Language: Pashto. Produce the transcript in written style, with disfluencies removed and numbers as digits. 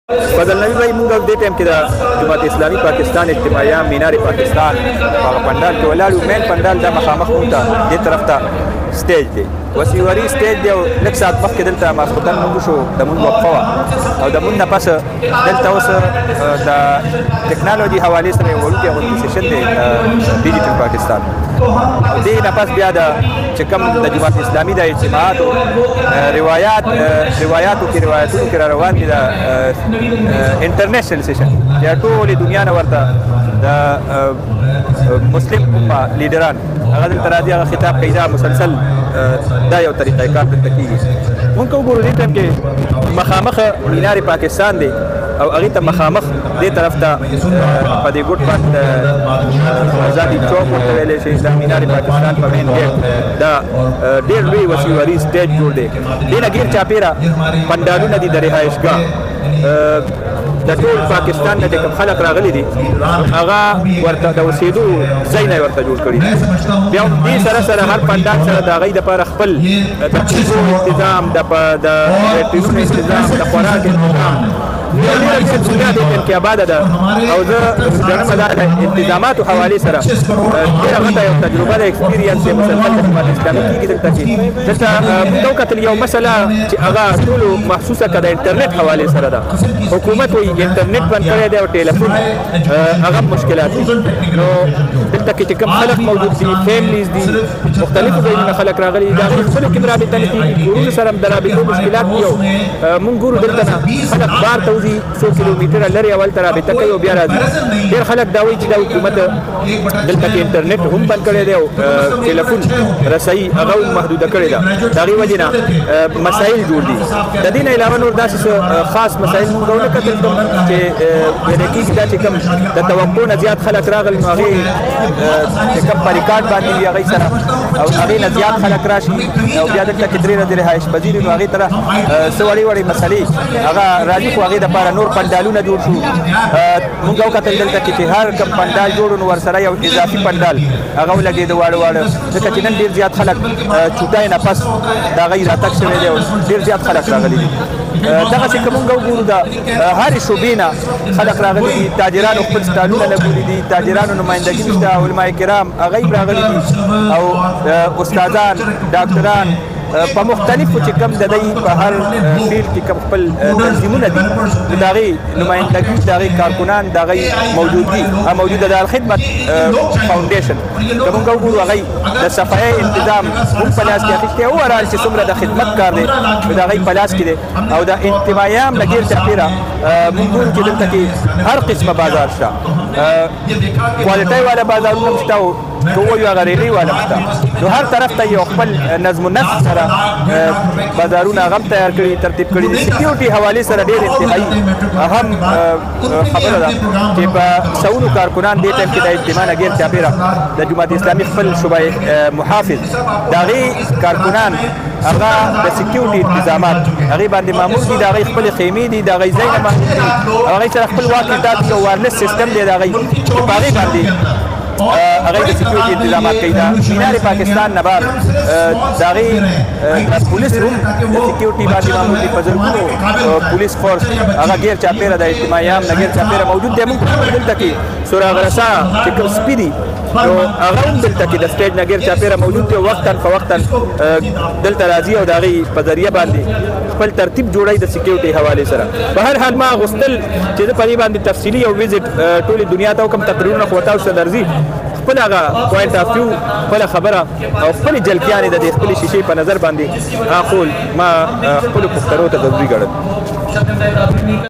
فضل نبی بھائی مونږ دې ټیم کې د جماعت اسلامي پاکستان اجتماعیه مینار پاکستان په پندال کې ولاړو مین پندال د مخامخ مونږ ته دې طرف ته سټیج دی وسیوري سټیج دی او لږ ساعت مخکې دلته ماسخوتن مونږ شو د مونږ وقفه وه او د مونږ نه پس دلته اوس د ټکنالوژي حوالې سره یو وړوکی غونډې سیشن دی ډیجیټل پاکستان او دې نه پس بیا د چې کوم د جماعت اسلامي د اجتماعاتو روایاتو کې را روان دي د انټرنیشنل سیشن چې ټولې دنیا نه ورته د مسلم امه لیډران هغه دلته راځي هغه خطاب کوي دا مسلسل دا یو طریقه کار دلته کېږي مونږ که وګورو دې ټایم کې مخامخ مینار پاکستان دی او هغې ته مخامخ دې طرف ته په دې ګوټ پات آزادي چوک ورته ویلی شي د مینار پاکستان په مین ګیټ دا ډېر لوی وسیوري سټیج جوړ دی دې نه ګیر چاپېره پنډالونه دي د رهایشګاه د ټول پاکستان نه چې کوم خلک راغلي دي هغه ورته د اوسېدو ځای نه ورته جوړ کړي بیا دې سره سره هر پنډال سره د هغوی دپاره خپل د پیسو انتظام د ټیونو انتظام د خوراک انتظام ډېره دنیا دې ټیم کې آباده ده او زه ګڼم دا د انتظاماتو حوالې سره ډېره غټه یو تجربه ده اکسپیرینس یې مسلسل د جماعت اسلامي کېږي دلته چې دلته موږ وکتل یو مسله چې هغه ټولو محسوسه که د انټرنیټ حوالې سره ده حکومت وایي انټرنیټ بند کړی دی او ټیلیفون هغه مشکلات دي نو دلته کې چې کوم خلک موجود دي فیملیز دي مختلفو ځایونو نه خلک راغلي دي د هغوی خپلو کې هم رابطه نه کېږي کورونو سره هم د رابطو مشکلات دي او مونږ ګورو دلته نه خلک بار ته وځي 100 کیلومتره لرې اول ته رابطه کوي او بیا راځي ډېر خلک دا وایي چې دا حکومت دلته کې انټرنیټ هم بند کړی دی او ټیلیفون رسایي هغه هم محدوده کړې ده د هغې وجې نه مسایل جوړ دي د دې نه علاوه نور داسې خاص مسایل مونږ ونه کتل چې یعنې کېږي دا چې کوم د توقع نه زیات خلک راغلي نو هغې چې کوم په ریکارډ باندې وي هغوی سره او هغې نه زیات خلک راشي او بیا دلته کې 3 ورځې رهایش پذیر نو هغې طرح څه وړې وړې مسلې هغه راځي خو هغې دپاره نور پنډالونه جوړ شو مونږ وکتل دلته کې چې هر کوم پنډال جوړ نو ورسره یو اضافي پنډال هغه ولګېده واړه ځکه چې نن ډېر زیات خلک چوټۍ نه پس د هغوی راتګ شوی دی او ډېر زیات خلک راغلي دي دغسې که مونږ وګورو د هرې شعبې نه خلک راغلي دي تاجرانو خپل سټالونه لګولي دي تاجرانو نمایندګي شته علما کرام هغوی هم راغلي دي او استادان ډاکټران په مختلفو چې کوم د دوی په هر فیلډ کې کوم خپل تنظیمونه دي د هغې نمایندګي د هغې کارکنان د هغې موجودګي موجوده د الخدمت فاونډیشن که مونږ وګورو هغوی د صفایۍ انتظام هم په لاس کې اخیستی اوورال چې څومره د خدمت کار دی د هغوی په لاس کې دی او د انتمایه هم نه ګیر چاپېره مونږ ګورو چې دلته کې هر قسمه بازار شته کوالټۍ والا بازارونه هم شته که ووایو هغه ریلۍ والا هم شته نو هر طرف ته یو خپل نظم و نسق سره بازارونه هغه هم تیار کړي ترتیب کړي د سکیورټي حوالې سره ډېر انتهایي اهم خبره ده چې په سونو کارکنان دې ټایم کې د اجتماع نه ګیر چاپېره د جماعت اسلامي خپل صوبه محافظ د هغې کارکنان هغه د سکیورټي انتظامات هغې باندې معمول دي د هغې خپلې خیمې دي د هغې ځای نه معمول دي او هغې سره خپل واقع ټاکي او وارلس سیسټم دی د هغې چې په هغې باندې هغوی د سکیورټي انتظامات کوي د مینار پاکستان نه بعد د هغې پولیس هم د سکیورټي باندې معمول دي په زرګونو پولیس فورس هغه ګیر چاپېره د اجتماعي هم نه ګیر چاپېره موجود دی مونږ دلته کې سراغ رسا چې کوم سپي دي نو هغه هم دلته کې د سټیج نه ګیر چاپېره موجود دی وقتا فوقتا دلته راځي او د هغې په ذریعه باندې خپل ترتیب جوړوي د سکیورټي حوالې سره په هر حال ما غوښتل چې زه په دې باندې تفصیلي یو ویزټ ټولې دنیا ته وکړم تقریرونه خو تاسو ته درځي خپل هغه پوینټ آف ویو خپله خبره او خپلې جلکیانې د دې خپلې شیشې په نظر باندې اخول ما خپلو پښتنو ته ضروري ګڼل